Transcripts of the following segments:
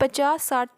50-60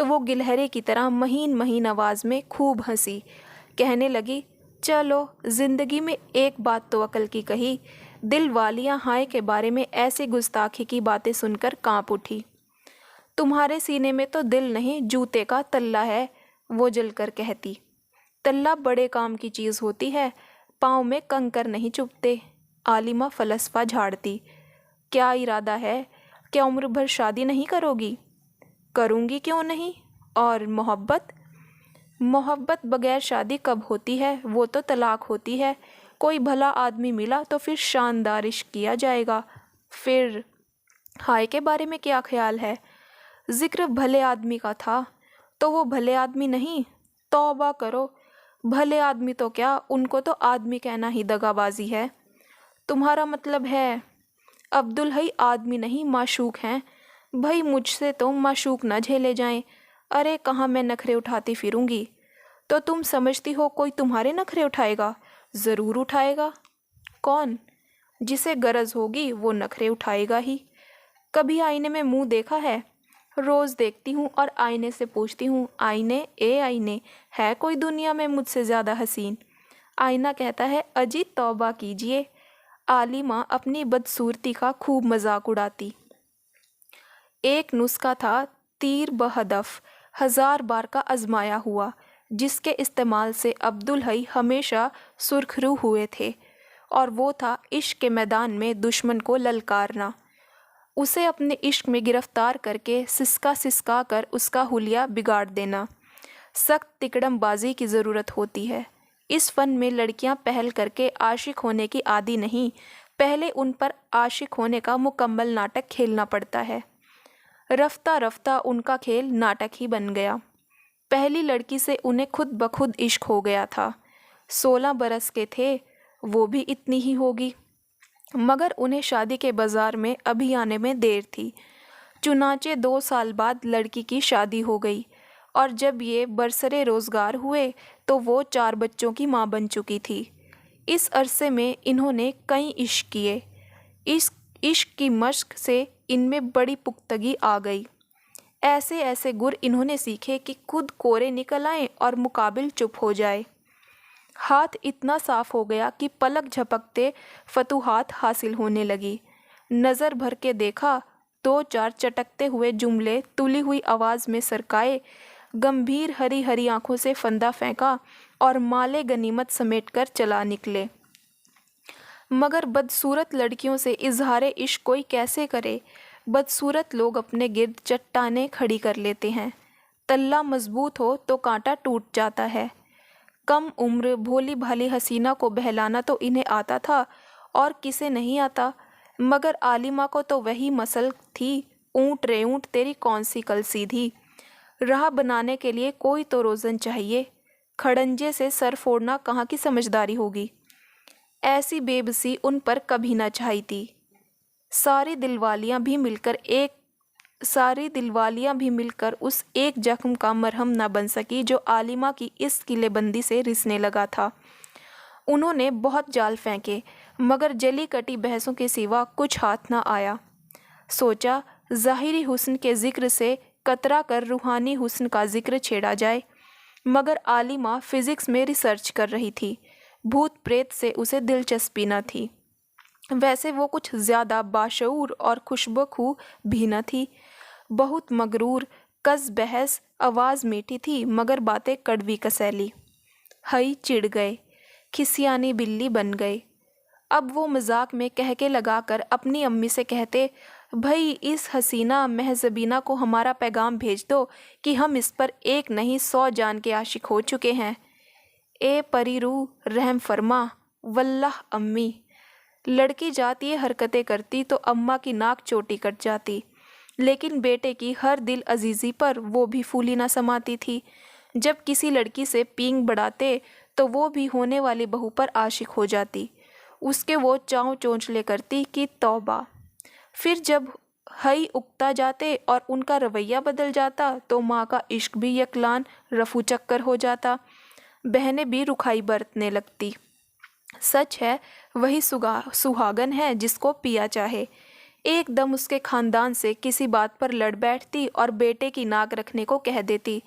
تو وہ گلہرے کی طرح مہین مہین آواز میں خوب ہنسی، کہنے لگی، چلو زندگی میں ایک بات تو عقل کی کہی۔ دل والیاں ہائے کے بارے میں ایسی گستاخی کی باتیں سن کر کانپ اٹھی۔ تمہارے سینے میں تو دل نہیں جوتے کا تلہ ہے، وہ جل کر کہتی۔ تلہ بڑے کام کی چیز ہوتی ہے، پاؤں میں کنکر نہیں چبھتے۔ عالمہ فلسفہ جھاڑتی۔ کیا ارادہ ہے؟ کیا عمر بھر شادی نہیں کرو گی؟ کروں گی کیوں نہیں؟ اور محبت؟ محبت بغیر شادی کب ہوتی ہے؟ وہ تو طلاق ہوتی ہے۔ کوئی بھلا آدمی ملا تو پھر شاندار عشق کیا جائے گا۔ پھر ہائے کے بارے میں کیا خیال ہے؟ ذکر بھلے آدمی کا تھا، تو وہ بھلے آدمی نہیں؟ توبہ کرو، بھلے آدمی تو کیا، ان کو تو آدمی کہنا ہی دغا بازی ہے۔ تمہارا مطلب ہے عبدالحی آدمی نہیں معشوق ہیں؟ بھائی مجھ سے تو معشوق نہ جھیلے جائیں۔ ارے کہاں میں نخرے اٹھاتی پھروں گی؟ تو تم سمجھتی ہو کوئی تمہارے نخرے اٹھائے گا؟ ضرور اٹھائے گا۔ کون؟ جسے غرض ہوگی وہ نخرے اٹھائے گا ہی۔ کبھی آئینے میں منہ دیکھا ہے؟ روز دیکھتی ہوں اور آئینے سے پوچھتی ہوں، آئینے اے آئینے، ہے کوئی دنیا میں مجھ سے زیادہ حسین؟ آئینہ کہتا ہے، اجی توبہ کیجئے۔ عالمہ اپنی بدصورتی کا خوب مذاق اڑاتی۔ ایک نسخہ تھا تیر بہدف 1000 بار کا آزمایا ہوا، جس کے استعمال سے عبدالحی ہمیشہ سرخ رو ہوئے تھے، اور وہ تھا عشق کے میدان میں دشمن کو للکارنا، اسے اپنے عشق میں گرفتار کر کے سسکا سسکا کر اس کا حلیہ بگاڑ دینا۔ سخت تکڑم بازی کی ضرورت ہوتی ہے۔ اس فن میں لڑکیاں پہل کر کے عاشق ہونے کی عادی نہیں، پہلے ان پر عاشق ہونے کا مکمل ناٹک کھیلنا پڑتا ہے۔ رفتہ رفتہ ان کا کھیل ناٹک ہی بن گیا۔ پہلی لڑکی سے انہیں خود بخود عشق ہو گیا تھا۔ 16 برس کے تھے، وہ بھی اتنی ہی ہوگی، مگر انہیں شادی کے بازار میں ابھی آنے میں دیر تھی۔ چنانچہ 2 سال بعد لڑکی کی شادی ہو گئی، اور جب یہ برسرے روزگار ہوئے تو وہ 4 بچوں کی ماں بن چکی تھی۔ اس عرصے میں انہوں نے کئی عشق کیے۔ عشق کی مشق سے ان میں بڑی پختگی آ گئی۔ ایسے ایسے گر انہوں نے سیکھے کہ خود کورے نکل آئیں اور مقابل چپ ہو جائے۔ ہاتھ اتنا صاف ہو گیا کہ پلک جھپکتے فتوحات حاصل ہونے لگی۔ نظر بھر کے دیکھا، 2-4 چٹکتے ہوئے جملے تلی ہوئی آواز میں سرکائے، گمبھیر ہری ہری آنکھوں سے فندہ پھینکا اور مال غنیمت سمیٹ کر چلا نکلے۔ مگر بدصورت لڑکیوں سے اظہار عشق کوئی کیسے کرے؟ بدصورت لوگ اپنے گرد چٹانیں کھڑی کر لیتے ہیں۔ تلہ مضبوط ہو تو کانٹا ٹوٹ جاتا ہے۔ کم عمر بھولی بھالی حسینہ کو بہلانا تو انہیں آتا تھا، اور کسے نہیں آتا، مگر عالمہ کو تو وہی مسل تھی، اونٹ رے اونٹ تیری کون سی کل سیدھی۔ راہ بنانے کے لیے کوئی تو روزن چاہیے، کھڑنجے سے سر پھوڑنا کہاں کی سمجھداری ہوگی۔ ایسی بے بسی ان پر کبھی نہ چھائی تھی۔ ساری دل والیاں بھی مل کر اس ایک زخم کا مرہم نہ بن سکی جو عالمہ کی اس قلعے بندی سے رسنے لگا تھا۔ انہوں نے بہت جال پھینکے، مگر جلی کٹی بحثوں کے سوا کچھ ہاتھ نہ آیا۔ سوچا ظاہری حسن کے ذکر سے کترا کر روحانی حسن کا ذکر چھیڑا جائے، مگر عالمہ فزکس میں ریسرچ کر رہی تھی، بھوت پریت سے اسے دلچسپی نہ تھی۔ ویسے وہ کچھ زیادہ باشعور اور خوشبو خو بھی نہ تھی، بہت مغرور، کز بحث، آواز میٹھی تھی مگر باتیں کڑوی کسیلی۔ ہئی چڑ گئے، کھسیانی بلی بن گئے۔ اب وہ مذاق میں کہکے لگا کر اپنی امی سے کہتے، بھئی اس حسینہ مہذبینہ کو ہمارا پیغام بھیج دو کہ ہم اس پر 1 نہیں 100 جان کے عاشق ہو چکے ہیں۔ اے پری روح رحم فرما، واللہ امی۔ لڑکی جات یہ حرکتیں کرتی تو اماں کی ناک چوٹی کٹ جاتی، لیکن بیٹے کی ہر دل عزیزی پر وہ بھی پھولی نہ سماتی تھی۔ جب کسی لڑکی سے پینگ بڑھاتے تو وہ بھی ہونے والی بہو پر عاشق ہو جاتی، اس کے وہ چاؤں چونچلے کرتی کہ توبہ۔ پھر جب ہئی اکتا جاتے اور ان کا رویہ بدل جاتا تو ماں کا عشق بھی یکلان رفو چکر ہو جاتا، بہنیں بھی رکھائی برتنے لگتی۔ سچ ہے وہی سہاگن ہے جس کو پیا چاہے۔ ایک دم اس کے خاندان سے کسی بات پر لڑ بیٹھتی اور بیٹے کی ناک رکھنے کو کہہ دیتی۔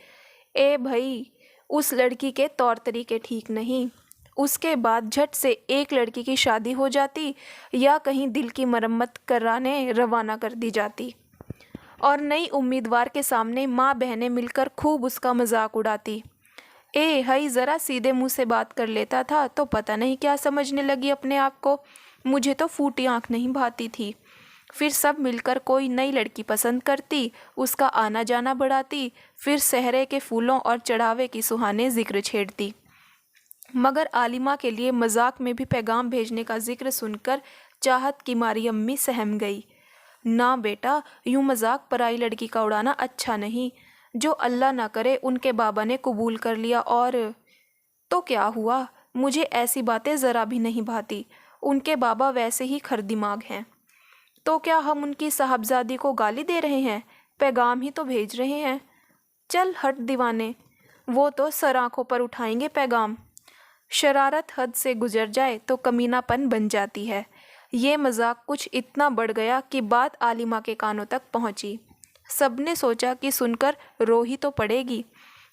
اے بھائی، اس لڑکی کے طور طریقے ٹھیک نہیں۔ اس کے بعد جھٹ سے ایک لڑکی کی شادی ہو جاتی یا کہیں دل کی مرمت کرانے روانہ کر دی جاتی، اور نئی امیدوار کے سامنے ماں بہنیں مل کر خوب اس کا مذاق اڑاتی۔ اے ہائی، ذرا سیدھے منہ سے بات کر لیتا تھا تو پتہ نہیں کیا سمجھنے لگی اپنے آپ کو۔ مجھے تو پھوٹی آنکھ نہیں بھاتی تھی۔ پھر سب مل کر کوئی نئی لڑکی پسند کرتی، اس کا آنا جانا بڑھاتی، پھر صحرے کے پھولوں اور چڑھاوے کی سہانے ذکر چھیڑتی۔ مگر عالمہ کے لیے مذاق میں بھی پیغام بھیجنے کا ذکر سن کر چاہت کی ماری امی سہم گئی۔ نہ بیٹا، یوں مذاق پرائی لڑکی کا اڑانا اچھا نہیں۔ جو اللہ نہ کرے ان کے بابا نے قبول کر لیا اور تو کیا ہوا؟ مجھے ایسی باتیں ذرا بھی نہیں بھاتی۔ ان کے بابا ویسے ہی کھر دماغ ہیں۔ تو کیا ہم ان کی صاحبزادی کو گالی دے رہے ہیں؟ پیغام ہی تو بھیج رہے ہیں۔ چل ہٹ دیوانے، وہ تو سر آنکھوں پر اٹھائیں گے پیغام۔ شرارت حد سے گزر جائے تو کمینہ پن بن جاتی ہے۔ یہ مذاق کچھ اتنا بڑھ گیا کہ بات عالمہ کے کانوں تک پہنچی۔ سب نے سوچا کہ سن کر رو ہی تو پڑے گی،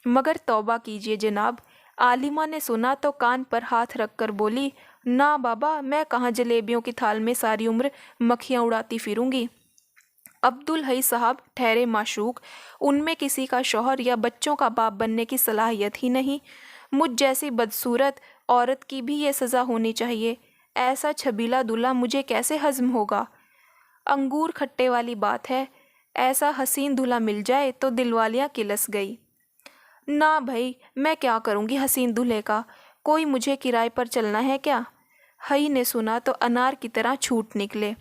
مگر توبہ کیجیے جناب۔ عالمہ نے سنا تو کان پر ہاتھ رکھ کر بولی، نہ بابا، میں کہاں جلیبیوں کی تھال میں ساری عمر مکھیاں اڑاتی پھروں گی۔ عبدالحی صاحب ٹھہرے معشوق، ان میں کسی کا شوہر یا بچوں کا باپ بننے کی صلاحیت ہی نہیں۔ مجھ جیسی بدصورت عورت کی بھی یہ سزا ہونی چاہیے۔ ایسا چھبیلا دلہا مجھے کیسے ہضم ہوگا؟ انگور کھٹے والی بات ہے، ایسا حسین دلہا مل جائے تو دلوالیاں کلس گئی۔ نہ بھائی، میں کیا کروں گی حسین دلہے کا؟ کوئی مجھے کرائے پر چلنا ہے کیا؟ حئی نے سنا تو انار کی طرح چھوٹ نکلے۔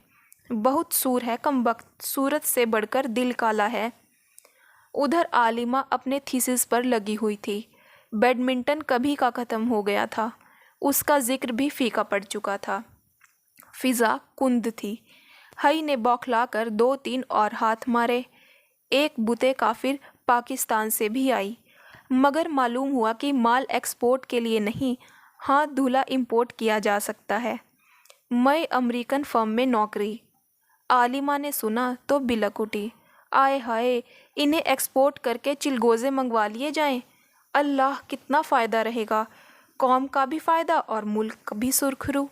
بہت سور ہے کمبخت، صورت سے بڑھ کر دل کالا ہے۔ ادھر عالمہ اپنے تھیسس پر لگی ہوئی تھی۔ بیڈمنٹن کبھی کا ختم ہو گیا تھا، اس کا ذکر بھی فیکا پڑ چکا تھا۔ فضا کند تھی۔ حئی نے بوکھلا کر 2-3 اور ہاتھ مارے۔ ایک بتے کافر پاکستان سے بھی آئی، مگر معلوم ہوا کہ مال ایکسپورٹ کے لیے نہیں، ہاں دھلا امپورٹ کیا جا سکتا ہے۔ میں امریکن فرم میں نوکری۔ عالمہ نے سنا تو بلک اٹھی۔ آئے ہائے، انہیں ایکسپورٹ کر کے چلگوزے منگوا لیے جائیں۔ اللہ، کتنا فائدہ رہے گا، قوم کا بھی فائدہ اور ملک بھی سرخرو۔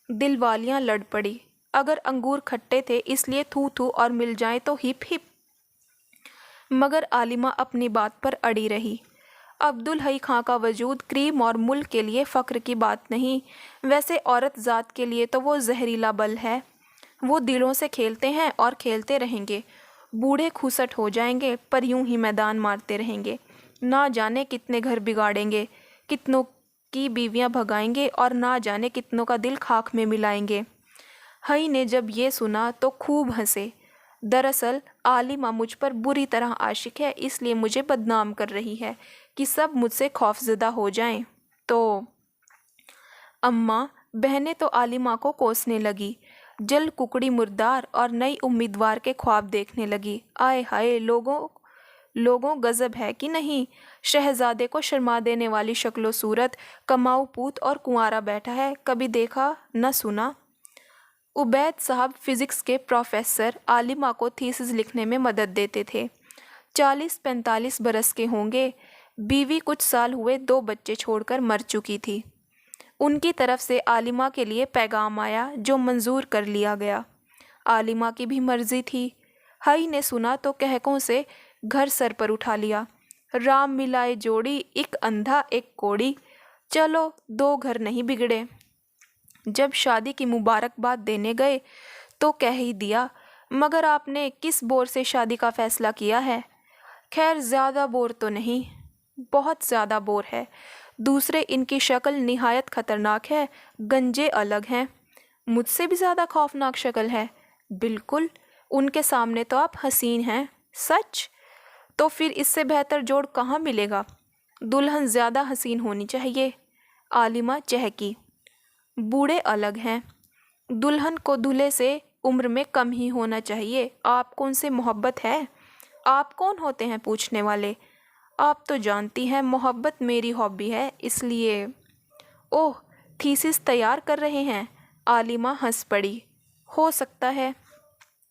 دل والیاں لڑ پڑی۔ اگر انگور کھٹے تھے اس لیے تھو تھو اور مل جائیں تو ہپ ہپ۔ مگر عالمہ اپنی بات پر اڑی رہی۔ عبدالحی خاں کا وجود کریم اور ملک کے لیے فخر کی بات نہیں، ویسے عورت ذات کے لیے تو وہ زہریلا بل ہے۔ وہ دلوں سے کھیلتے ہیں اور کھیلتے رہیں گے۔ بوڑھے کھوسٹ ہو جائیں گے پر یوں ہی میدان مارتے رہیں گے۔ نہ جانے کتنے گھر بگاڑیں گے، کتنوں کی بیویاں بھگائیں گے اور نہ جانے کتنوں کا دل خاک میں ملائیں گے۔ حئی نے جب یہ سنا تو خوب ہنسے۔ دراصل عالمہ مجھ پر بری طرح عاشق ہے، اس لیے مجھے بدنام کر رہی ہے کہ سب مجھ سے خوف زدہ ہو جائیں۔ تو اماں بہنیں تو عالمہ کو کوسنے لگی، جل ککڑی مردار اور نئی امیدوار کے خواب دیکھنے لگی۔ آئے ہائے، لوگوں غضب ہے کہ نہیں؟ شہزادے کو شرما دینے والی شکل و صورت، کماؤ پوت اور کنوارا بیٹھا ہے، کبھی دیکھا نہ سنا۔ عبید صاحب فزکس کے پروفیسر عالمہ کو تھیسس لکھنے میں مدد دیتے تھے۔ 40-45 برس کے ہوں گے۔ بیوی کچھ سال ہوئے 2 بچے چھوڑ کر مر چکی تھی۔ ان کی طرف سے عالمہ کے لیے پیغام آیا جو منظور کر لیا گیا۔ عالمہ کی بھی مرضی تھی۔ حئی نے سنا تو کہکوں سے گھر سر پر اٹھا لیا۔ رام ملائے جوڑی، ایک اندھا ایک کوڑی، چلو 2 گھر نہیں بگڑے۔ جب شادی کی مبارکباد دینے گئے تو کہہ ہی دیا، مگر آپ نے کس بور سے شادی کا فیصلہ کیا ہے؟ خیر زیادہ بور تو نہیں، بہت زیادہ بور ہے۔ دوسرے ان کی شکل نہایت خطرناک ہے، گنجے الگ ہیں۔ مجھ سے بھی زیادہ خوفناک شکل ہے؟ بالکل، ان کے سامنے تو آپ حسین ہیں۔ سچ؟ تو پھر اس سے بہتر جوڑ کہاں ملے گا؟ دلہن زیادہ حسین ہونی چاہیے۔ عالمہ چہکی۔ بوڑھے الگ ہیں، دلہن کو دلہے سے عمر میں کم ہی ہونا چاہیے۔ آپ کو ان سے محبت ہے؟ آپ کون ہوتے ہیں پوچھنے والے؟ آپ تو جانتی ہیں محبت میری ہابی ہے، اس لیے۔ اوہ، تھیسس تیار کر رہے ہیں؟ عالمہ ہنس پڑی۔ ہو سکتا ہے۔